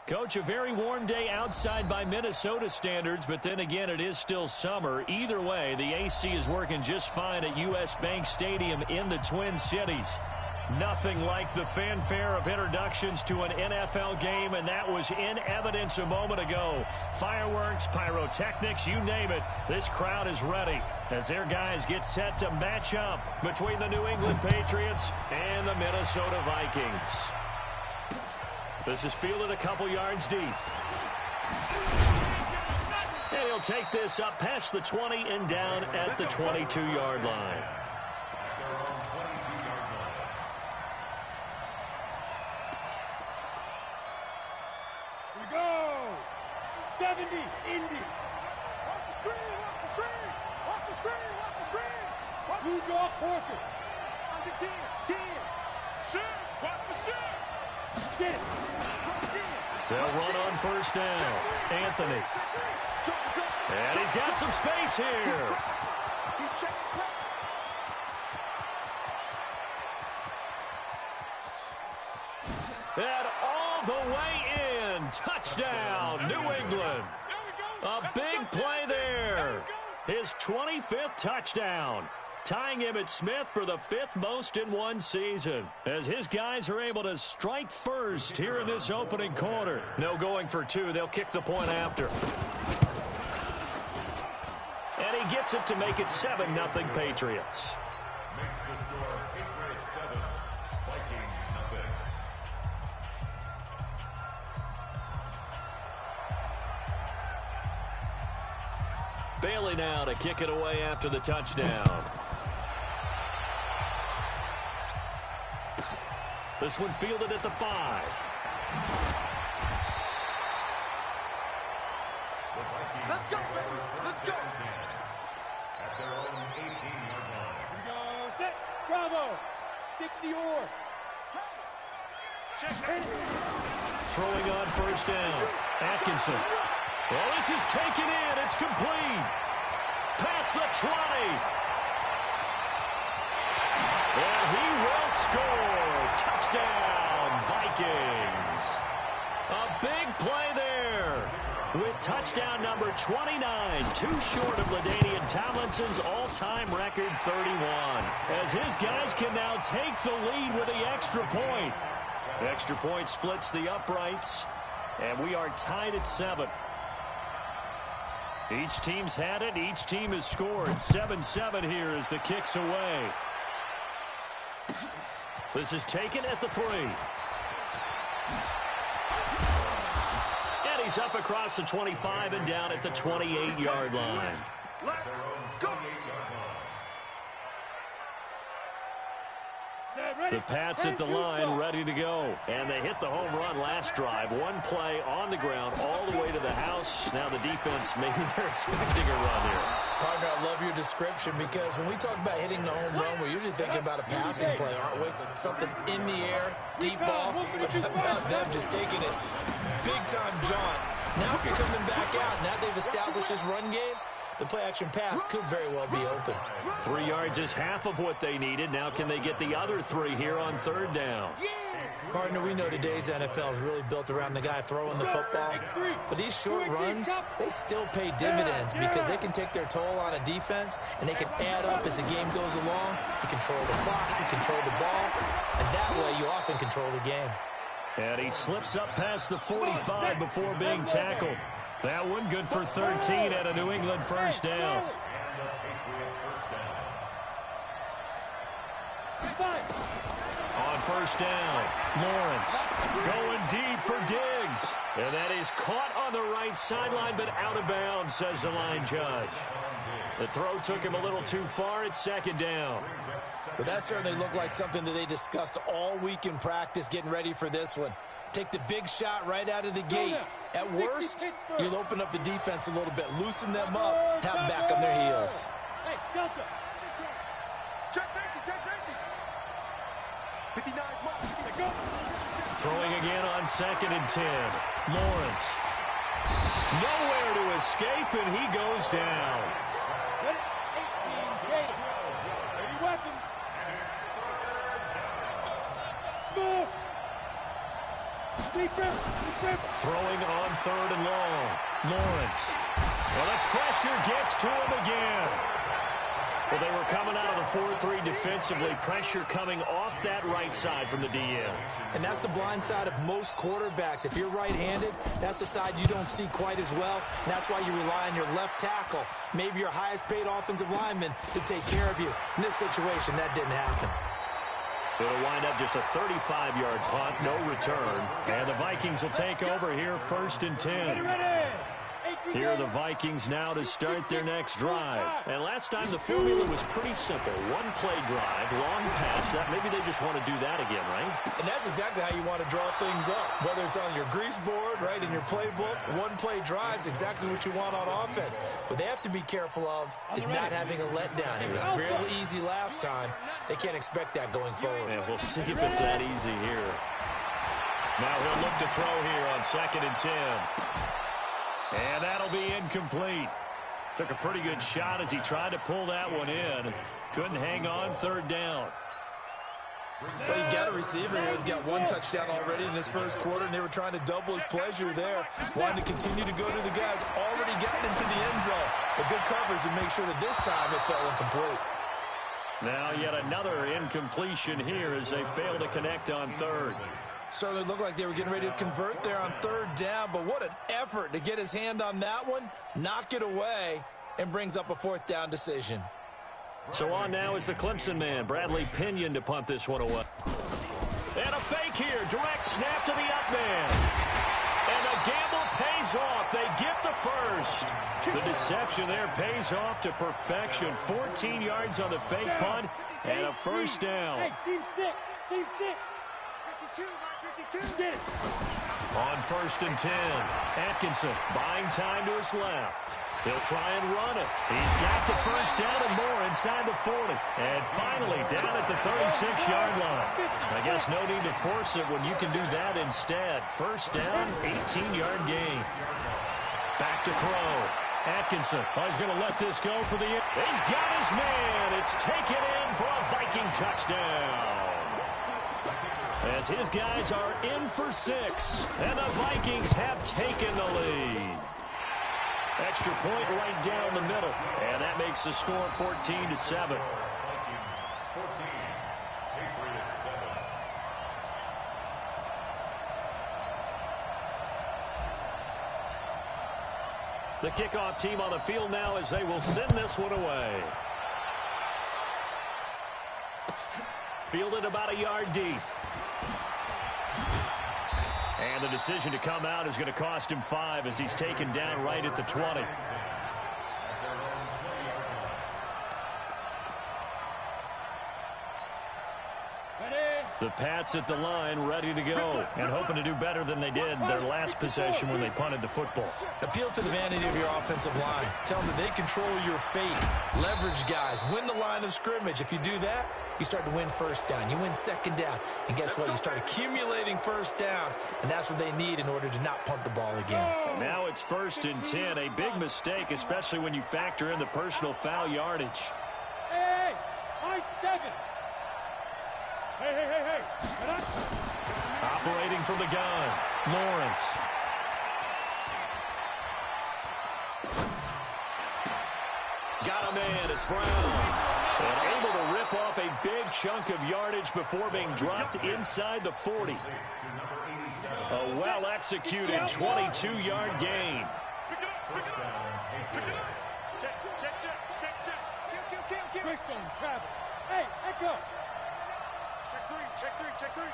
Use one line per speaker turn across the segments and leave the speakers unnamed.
Coach, a very warm day outside by Minnesota standards, but then again, it is still summer. Either way, the AC is working just fine at U.S. Bank Stadium in the Twin Cities. Nothing like the fanfare of introductions to an NFL game, and that was in evidence a moment ago. Fireworks, pyrotechnics, you name it. This crowd is ready as their guys get set to match up between the New England Patriots and the Minnesota Vikings. This is fielded a couple yards deep. And he'll take this up past the 20 and down at the 22-yard line.
Here we go. 70, Indy. Watch the screen, watch the screen. Watch the screen, watch the screen. Blue draw Porker. Under 10, 10. Shoot, watch the shoot. Get it.
They'll run on first down. Anthony. And he's got some space here. And all the way in. Touchdown, New England. A big play there. His 25th touchdown. Tying Emmitt Smith for the 5th most in one season, as his guys are able to strike first here in this opening quarter. No going for two. They'll kick the point after. And he gets it to make it 7-0 Patriots.
Makes the score Patriots 7, Vikings nothing.
Bailey now to kick it away after the touchdown. This one fielded at the 5.
Let's go, baby. Let's go.
At their own 18-yard line.
Here we go. Set. Bravo. 60 or. Check.
Throwing on first down. Atkinson. Well, this is taken in. It's complete. Past the 20. And he will score. Touchdown, Vikings. A big play there with touchdown number 29, too short of LaDainian Tomlinson's all-time record 31, as his guys can now take the lead with the extra point. The extra point splits the uprights, and we are tied at 7. Each team's had it. Each team has scored. 7-7 here as the kick's away. This is taken at the 3. And he's up across the 25 and down at the 28-yard line.
Let's go.
The Pats at the line, ready to go. And they hit the home run last drive. One play on the ground all the way to the house. Now the defense, maybe they're expecting a run here.
Partner, I love your description, because when we talk about hitting the home run, we're usually thinking about a passing play, aren't we? Something in the air, deep ball, but how about them just taking it big-time jaunt. Now if you're coming back out, now they've established this run game, the play-action pass could very well be open.
3 yards is half of what they needed. Now can they get the other 3 here on third down?
Partner, we know today's NFL is really built around the guy throwing the football. But these short runs, they still pay dividends because they can take their toll on a defense, and they can add up as the game goes along. You control the clock, you control the ball, and that way you often control the game.
And he slips up past the 45 before being tackled. That one good for 13 at a New England first down. On first down, Lawrence going deep for Diggs. And that is caught on the right sideline, but out of bounds, says the line judge. The throw took him a little too far. It's second down.
But that certainly looked like something that they discussed all week in practice getting ready for this one. Take the big shot right out of the gate. At worst, you'll open up the defense a little bit, loosen them up, have them back on their heels.
Hey, Delta. Check safety, check safety. 59 miles. Go.
Throwing again on 2nd and 10. Lawrence. Nowhere to escape, and he goes down.
18, ready. Ready weapon. Smooth.
Throwing on 3rd and long. Lawrence. Well, the pressure gets to him again. Well, they were coming out of the 4-3 defensively. Pressure coming off that right side from the DN.
And that's the blind side of most quarterbacks. If you're right-handed, that's the side you don't see quite as well. And that's why you rely on your left tackle, maybe your highest-paid offensive lineman, to take care of you. In this situation, that didn't happen.
It'll wind up just a 35-yard punt, no return. And the Vikings will take over here, 1st and 10. Here are the Vikings now to start their next drive. And last time the formula was pretty simple. One play drive, long pass. Maybe they just want to do that again, right?
And that's exactly how you want to draw things up. Whether it's on your grease board, right, in your playbook, one play drive is exactly what you want on offense. What they have to be careful of is not having a letdown. It was real easy last time. They can't expect that going forward.
Yeah, we'll see if it's that easy here. Now he'll look to throw here on 2nd and 10. And that'll be incomplete. Took a pretty good shot as he tried to pull that one in. Couldn't hang on 3rd down.
Well, you've got a receiver here who's got 1 touchdown already in this first quarter, and they were trying to double his pleasure there. Wanting to continue to go to the guys already gotten into the end zone. But good coverage to make sure that this time it fell incomplete.
Now yet another incompletion here as they fail to connect on 3rd.
Certainly looked like they were getting ready to convert there on 3rd down, but what an effort to get his hand on that one, knock it away, and brings up a 4th down decision.
So on now is the Clemson man, Bradley Pinion, to punt this one away. And a fake here, direct snap to the up man. And the gamble pays off. They get the first. The deception there pays off to perfection. 14 yards on the fake punt and a 1st down.
Hey, Steve 6, Steve 6.
On 1st and 10, Atkinson buying time to his left. He'll try and run it. He's got the 1st down and more inside the 40. And finally down at the 36-yard line. I guess no need to force it when you can do that instead. 1st down, 18-yard gain. Back to throw. Atkinson, he's going to let this go for the... He's got his man. It's taken in for a Viking touchdown. As his guys are in for 6, and the Vikings have taken the lead. Extra point right down the middle, and that makes the score 14-7. The kickoff team on the field now as they will send this one away. Fielded about a yard deep. And the decision to come out is going to cost him 5 as he's taken down right at the 20. The Pats at the line ready to go and hoping to do better than they did their last possession when they punted the football.
Appeal to the vanity of your offensive line. Tell them that they control your fate. Leverage guys. Win the line of scrimmage. If you do that, you start to win 1st down. You win 2nd down. And guess what? You start accumulating 1st downs. And that's what they need in order to not punt the ball again.
Now it's 1st and 10. A big mistake, especially when you factor in the personal foul yardage.
Hey, I 7. Hey.
Operating from the gun, Lawrence. Got a man, it's Brown. And able to rip off a big chunk of yardage before being dropped inside the 40. A well-executed 22-yard gain.
Quickstone, travel. Hey, echo. Check 3.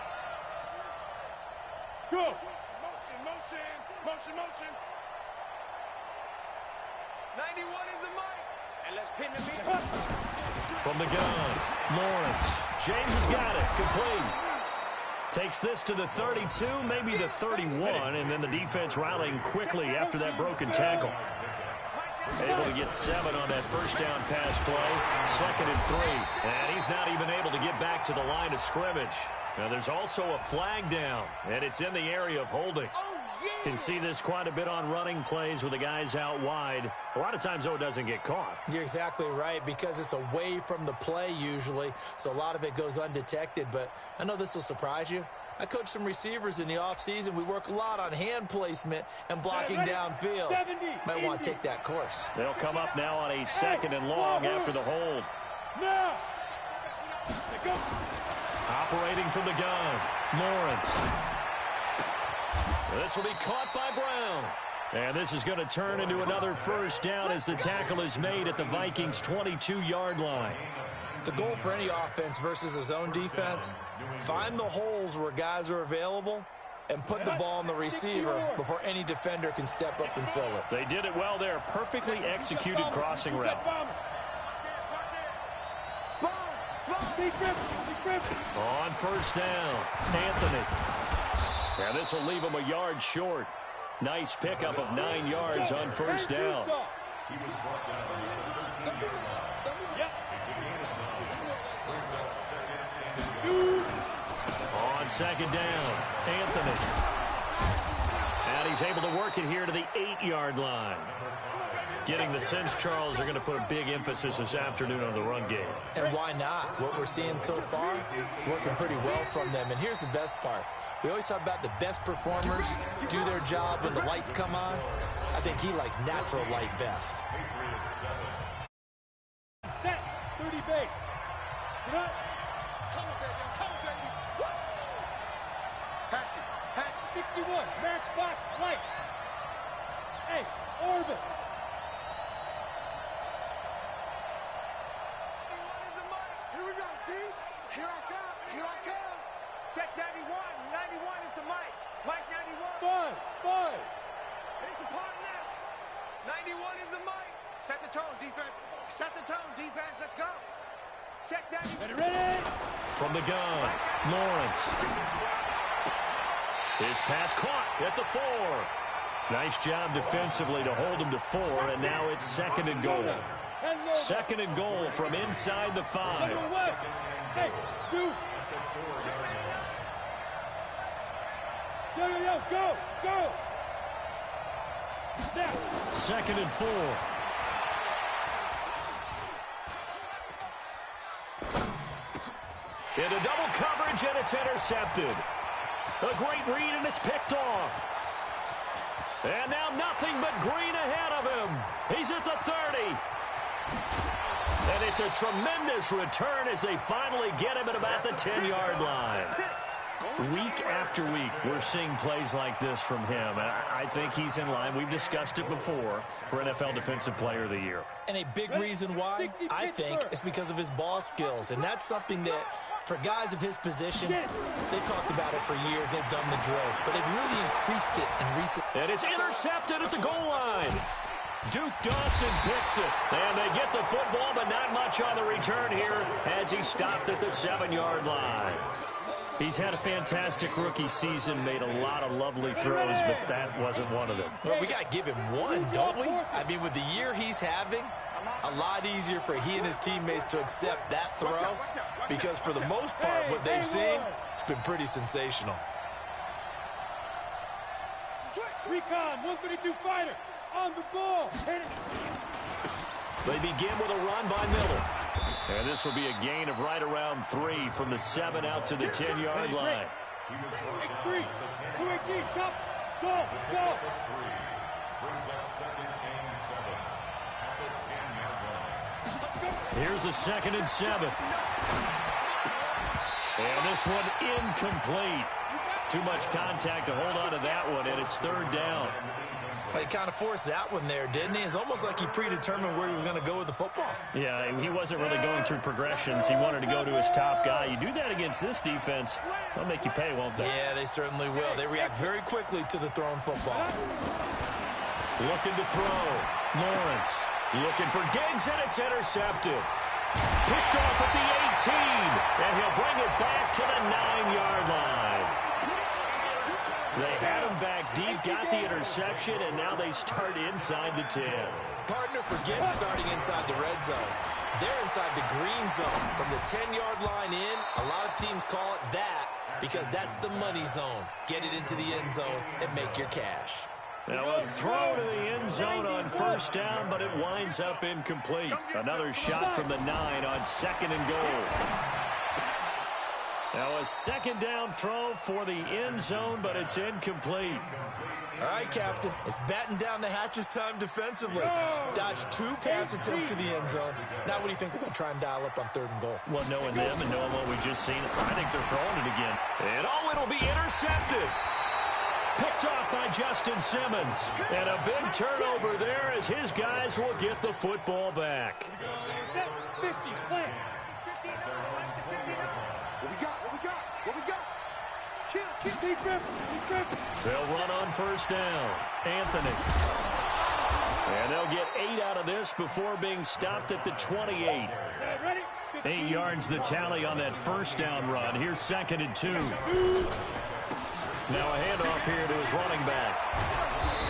Go. Motion. 91 is the mic. And let's pin the beat.
From the gun, Lawrence. James has got it. Complete. Takes this to the 32, maybe the 31, and then the defense rallying quickly after that broken tackle. Able to get 7 on that 1st down pass play. 2nd and 3. And he's not even able to get back to the line of scrimmage. Now there's also a flag down, and it's in the area of holding. Can see this quite a bit on running plays with the guys out wide. A lot of times, though, it doesn't get caught.
You're exactly right, because it's away from the play usually, so a lot of it goes undetected. But I know this will surprise you. I coach some receivers in the offseason. We work a lot on hand placement and blocking downfield. Might want to take that course.
They'll come up now on a 2nd and long after the hold.
Now.
Operating from the gun, Lawrence. This will be caught by Brown. And this is going to turn into another first down as the tackle is made at the Vikings' 22-yard line.
The goal for any offense versus a zone defense, find the holes where guys are available and put the ball on the receiver before any defender can step up and fill it.
They did it well there. Perfectly executed crossing route. On first down, Anthony. Now this will leave him a yard short. Nice pickup of 9 yards on first down. On 2nd down, Anthony. And he's able to work it here to the 8-yard line. Getting the sense, Charles, are going to put a big emphasis this afternoon on the run game.
And why not? What we're seeing so far is working pretty well from them. And here's the best part. We always talk about the best performers do their job when the lights come on. I think he likes natural light best.
Set. 30 base. Get up. Come on, baby. Come on, baby. Woo! Patch it. Patch it. 61. Matchbox. Light. Hey, orbit. Here we go, D. Here I come. Here I come. Check 91. 91 is the mic. Mike 91. Buzz. It's a part now. 91 is the mic. Set the tone, defense. Set the tone, defense. Let's go. Check that. Ready?
From the gun, Lawrence. His pass caught at the 4. Nice job defensively to hold him to 4, and now it's 2nd and goal. 2nd and goal from inside the 5.
Hey, shoot. Yo, go. Now.
2nd and 4. Into double coverage, and it's intercepted. A great read, and it's picked off. And now nothing but green ahead of him. He's at the 30. And it's a tremendous return as they finally get him at about the 10-yard line. Week after week, we're seeing plays like this from him. And I think he's in line. We've discussed it before for NFL Defensive Player of the Year.
And a big reason why, I think, is because of his ball skills. And that's something that, for guys of his position, they've talked about it for years. They've done the drills. But they've really increased it in recent...
And it's intercepted at the goal line. Duke Dawson picks it. And they get the football, but not much on the return here as he stopped at the 7-yard line. He's had a fantastic rookie season, made a lot of lovely throws, but that wasn't one of them.
Well, we got to give him one, don't we? I mean, with the year he's having, a lot easier for he and his teammates to accept that throw, because for the most part, what they've seen, it's been pretty sensational.
Recon, 132 fighter, on the ball.
They begin with a run by Miller. And this will be a gain of right around 3 from the 7 out to the 10-yard line.
X3, 218, chop, go.
Brings up 2nd and 7 at the 10-yard line.
Here's a 2nd and 7. And this one incomplete. Too much contact to hold on to that one, and it's 3rd down.
Well, he kind of forced that one there, didn't he? It's almost like he predetermined where he was going to go with the football.
Yeah, he wasn't really going through progressions. He wanted to go to his top guy. You do that against this defense, they'll make you pay, won't they?
Yeah, they certainly will. They react very quickly to the thrown football.
Looking to throw. Lawrence looking for Diggs, and it's intercepted. Picked off at the 18, and he'll bring it back to the 9-yard line. They had him back deep, got the interception, and now they start inside the 10.
Partner forgets starting inside the red zone. They're inside the green zone. From the 10-yard line in, a lot of teams call it that. because that's the money zone. Get it into the end zone and make your cash.
Now a throw to the end zone on first down, but it winds up incomplete. Another shot from the 9 on 2nd and goal. Now a second down throw for the end zone, but it's incomplete.
All right, Captain, it's batten down the hatches time defensively. Dodged 2 pass attempts to the end zone. Now what do you think they're going to try and dial up on 3rd and goal?
Well, knowing them and knowing what we just seen, I think they're throwing it again. And it'll be intercepted. Picked off by Justin Simmons. And a big turnover there as his guys will get the football back. They'll run on first down. Anthony. And they'll get 8 out of this before being stopped at the 28. 8 yards the tally on that first down run. Here's 2nd and 2. Now a handoff here to his running back.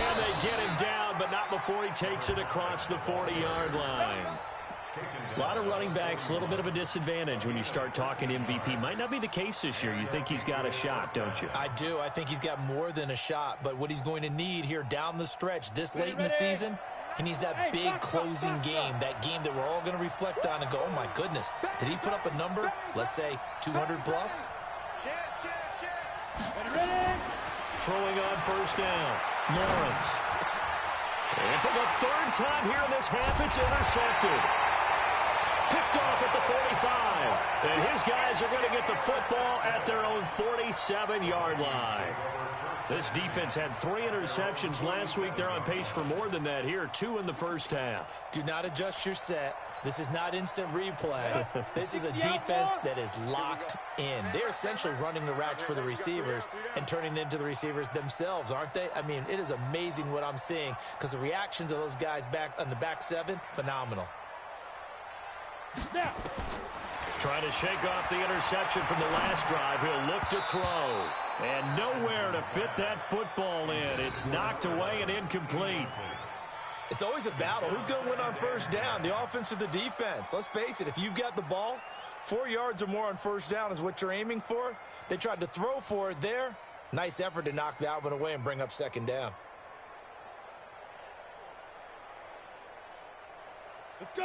And they get him down, but not before he takes it across the 40-yard line. A lot of running backs, a little bit of a disadvantage when you start talking MVP. Might not be the case this year. You think he's got a shot, don't you?
I do. I think he's got more than a shot. But what he's going to need here down the stretch this late in the season, he needs that big closing game, that game that we're all going to reflect on and go, oh, my goodness, did he put up a number, let's say 200 plus?
Throwing on first down, Lawrence. And for the 3rd time here in this half, it's intercepted. Picked off at the 45. And his guys are going to get the football at their own 47-yard line. This defense had 3 interceptions last week. They're on pace for more than that here, 2 in the first half.
Do not adjust your set. This is not instant replay. This is a defense that is locked in. They're essentially running the routes for the receivers and turning into the receivers themselves, aren't they? I mean, it is amazing what I'm seeing because the reactions of those guys back on the back 7, phenomenal.
Now.
Trying to shake off the interception from the last drive. He'll look to throw. And nowhere to fit that football in. It's knocked away and incomplete.
It's always a battle. Who's going to win on first down, the offense or the defense? Let's face it, if you've got the ball, 4 yards or more on first down is what you're aiming for. They tried to throw for it there. Nice effort to knock that one away and bring up 2nd down.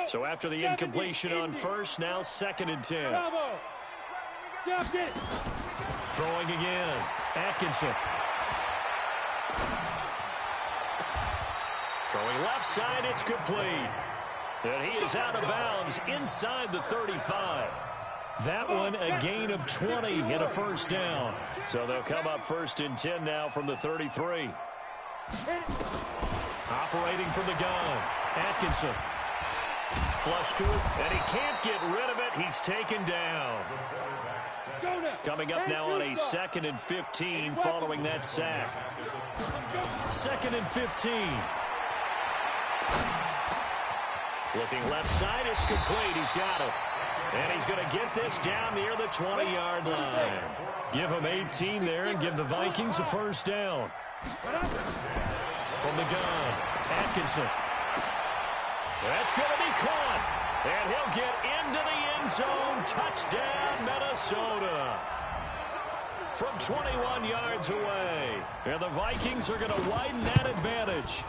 So after the incompletion on first, now 2nd and 10. Throwing again. Atkinson. Throwing left side, it's complete. And he is out of bounds inside the 35. That one a gain of 20 and a first down. So they'll come up 1st and 10 now from the 33. Operating from the gun. Atkinson. Flush to it, and he can't get rid of it. He's taken down. Coming up now on a 2nd and 15 following that sack. 2nd and 15. Looking left side, it's complete. He's got it. And he's going to get this down near the 20-yard line. Give him 18 there and give the Vikings a first down. From the gun, Atkinson. That's going to be caught. And he'll get into the end zone. Touchdown, Minnesota. From 21 yards away. And the Vikings are going to widen that advantage.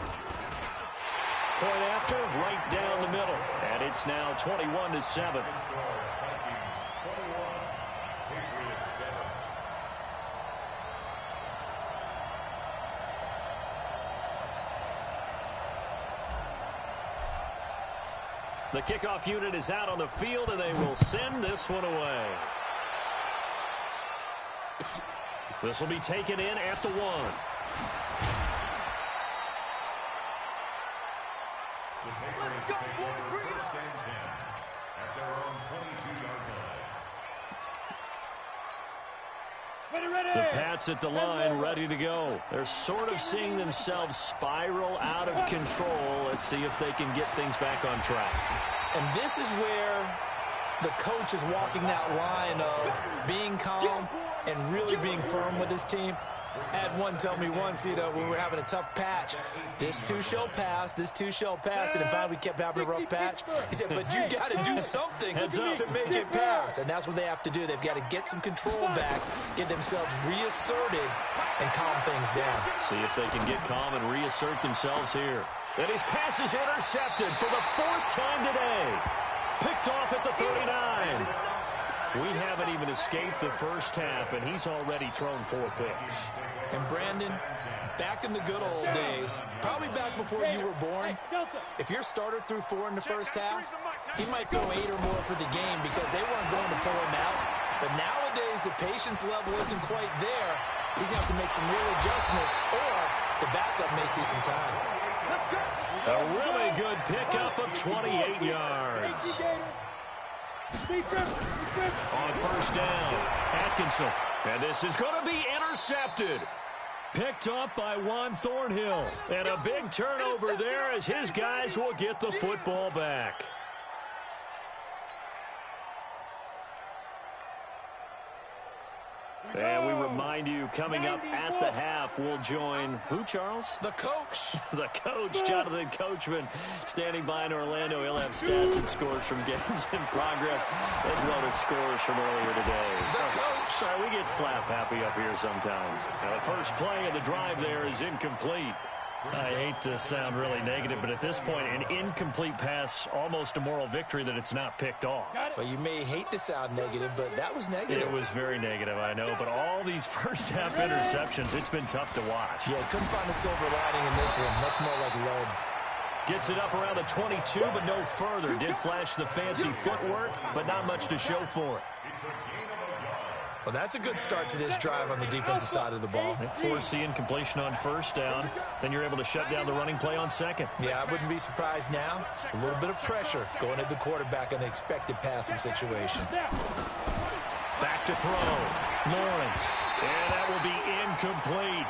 Point after, right down the middle. And it's now 21-7. The kickoff unit is out on the field, and they will send this one away. This will be taken in at the 1.
The Patriots take over 1st and 10 at their own 22-yard line.
The Pats at the line, ready to go. They're sort of seeing themselves spiral out of control. Let's see if they can get things back on track.
And this is where the coach is walking that line of being calm and really being firm with his team. I had one tell me once, when we were having a tough patch, this too shall pass, this too shall pass, and finally we kept having a rough patch. He said, but you got to do something to make it pass, and that's what they have to do. They've got to get some control back, get themselves reasserted, and calm things down.
See if they can get calm and reassert themselves here. And his pass is intercepted for the 4th time today. Picked off at the 39. We haven't even escaped the first half, and he's already thrown 4 picks.
And Brandon, back in the good old days, probably back before you were born, if your starter threw 4 in the first half, he might throw 8 or more for the game because they weren't going to pull him out. But nowadays, the patience level isn't quite there. He's going to have to make some real adjustments, or the backup may see some time.
A really good pickup of 28 yards. On first down, Atkinson. And this is going to be intercepted. Picked off by Juan Thornhill. And a big turnover there as his guys will get the football back. And we remind you, coming up at the half, we'll join who, Charles?
The coach.
The coach, Jonathan Coachman, standing by in Orlando. He'll have stats and scores from games in progress, as well as scores from earlier today.
The coach.
Sorry, we get slap happy up here sometimes. Now, the first play of the drive there is incomplete. I hate to sound really negative, but at this point, an incomplete pass, almost a moral victory that it's not picked off.
Well, you may hate to sound negative, but that was negative.
It was very negative, I know, but all these first-half interceptions, it's been tough to watch.
Yeah, couldn't find a silver lining in this one. Much more like lead.
Gets it up around the 22, but no further. Did flash the fancy footwork, but not much to show for it.
Well, that's a good start to this drive on the defensive side of the ball.
Force the incompletion on first down. Then you're able to shut down the running play on second.
Yeah, I wouldn't be surprised now. A little bit of pressure going at the quarterback in an expected passing situation.
Back to throw. Lawrence. And that will be incomplete.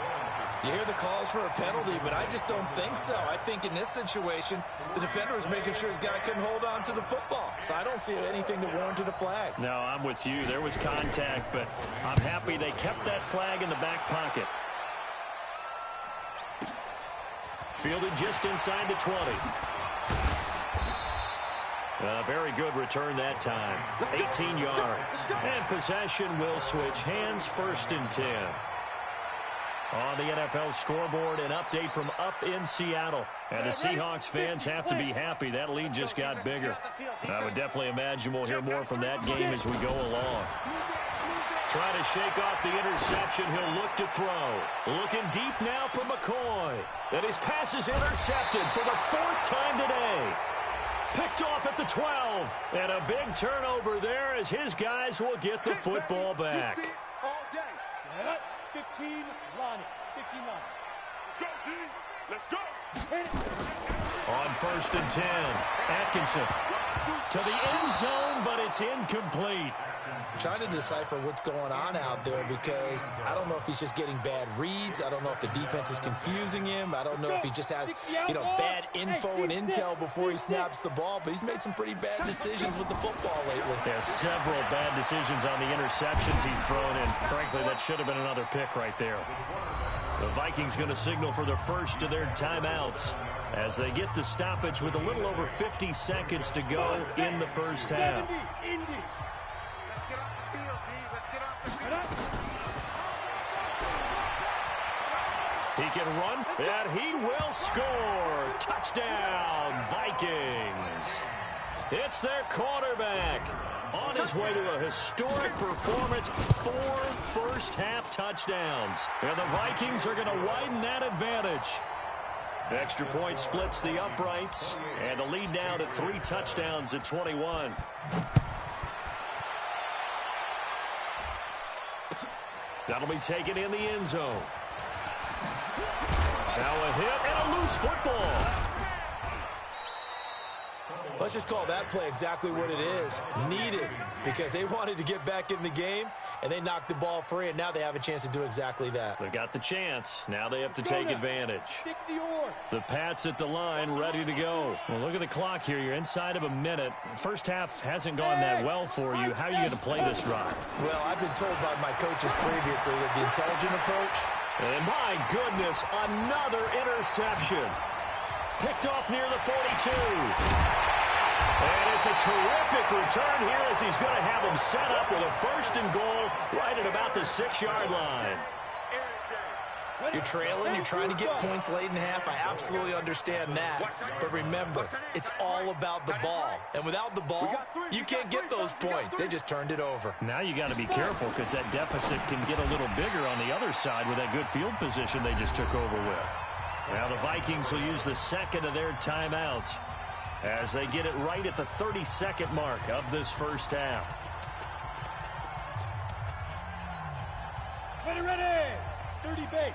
You hear the calls for a penalty, but I just don't think so. I think in this situation, the defender was making sure his guy couldn't hold on to the football. So I don't see anything that warranted a flag.
No, I'm with you. There was contact, but I'm happy they kept that flag in the back pocket. Fielded just inside the 20. A very good return that time. 18 yards. And possession will switch hands, 1st and 10. On the NFL scoreboard, an update from up in Seattle. And the Seahawks fans have to be happy. That lead just got bigger. I would definitely imagine we'll hear more from that game as we go along. Trying to shake off the interception. He'll look to throw. Looking deep now for McCoy. And his pass is intercepted for the 4th time today. Picked off at the 12. And a big turnover there as his guys will get the football back.
15, Lonnie. 15, Lonnie. Let's go, D. Let's go.
On 1st and 10, Atkinson to the end zone, but it's incomplete.
Trying to decipher what's going on out there because I don't know if he's just getting bad reads. I don't know if the defense is confusing him. I don't know if he just has, bad info and intel before he snaps the ball. But he's made some pretty bad decisions with the football lately.
Yeah, several bad decisions on the interceptions he's thrown in. Frankly, that should have been another pick right there. The Vikings going to signal for the first of their timeouts as they get the stoppage with a little over 50 seconds to go in the first half. He can run, and he will score. Touchdown, Vikings. It's their quarterback on his way to a historic performance, 4 first-half touchdowns. And the Vikings are going to widen that advantage. Extra point splits the uprights, and the lead now to 3 touchdowns at 21. That'll be taken in the end zone. Now a hit and a loose football.
Let's just call that play exactly what it is. Needed, because they wanted to get back in the game, and they knocked the ball free, and now they have a chance to do exactly that.
They got the chance. Now they have to take advantage. The Pats at the line, ready to go. Well, look at the clock here. You're inside of a minute. First half hasn't gone that well for you. How are you going to play this drive?
Well, I've been told by my coaches previously that the intelligent approach
And my goodness, another interception. Picked off near the 42. And it's a terrific return here as he's going to have him set up with a 1st and goal right at about the 6-yard line.
You're trailing, you're trying to get points late in half. I absolutely understand that. But remember, it's all about the ball. And without the ball, you can't get those points. They just turned it over.
Now you got to be careful because that deficit can get a little bigger on the other side with that good field position they just took over with. Now the Vikings will use the 2nd of their timeouts as they get it right at the 32nd mark of this first half.
Ready. 30 base.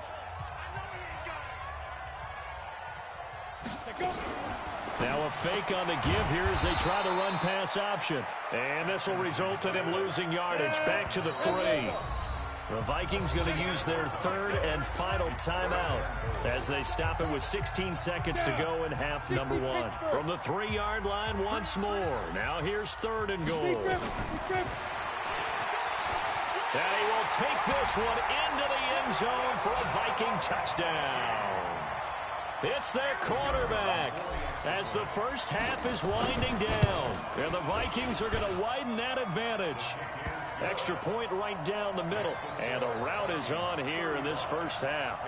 Now a fake on the give here as they try the run-pass option. And this will result in him losing yardage. Back to the 3. The Vikings going to use their 3rd and final timeout as they stop it with 16 seconds to go in half number 1. From the 3-yard line once more. Now here's 3rd and goal. And he will take this one into the end zone for a Viking touchdown. It's their quarterback as the first half is winding down. And the Vikings are going to widen that advantage. Extra point right down the middle. And a rout is on here in this first half.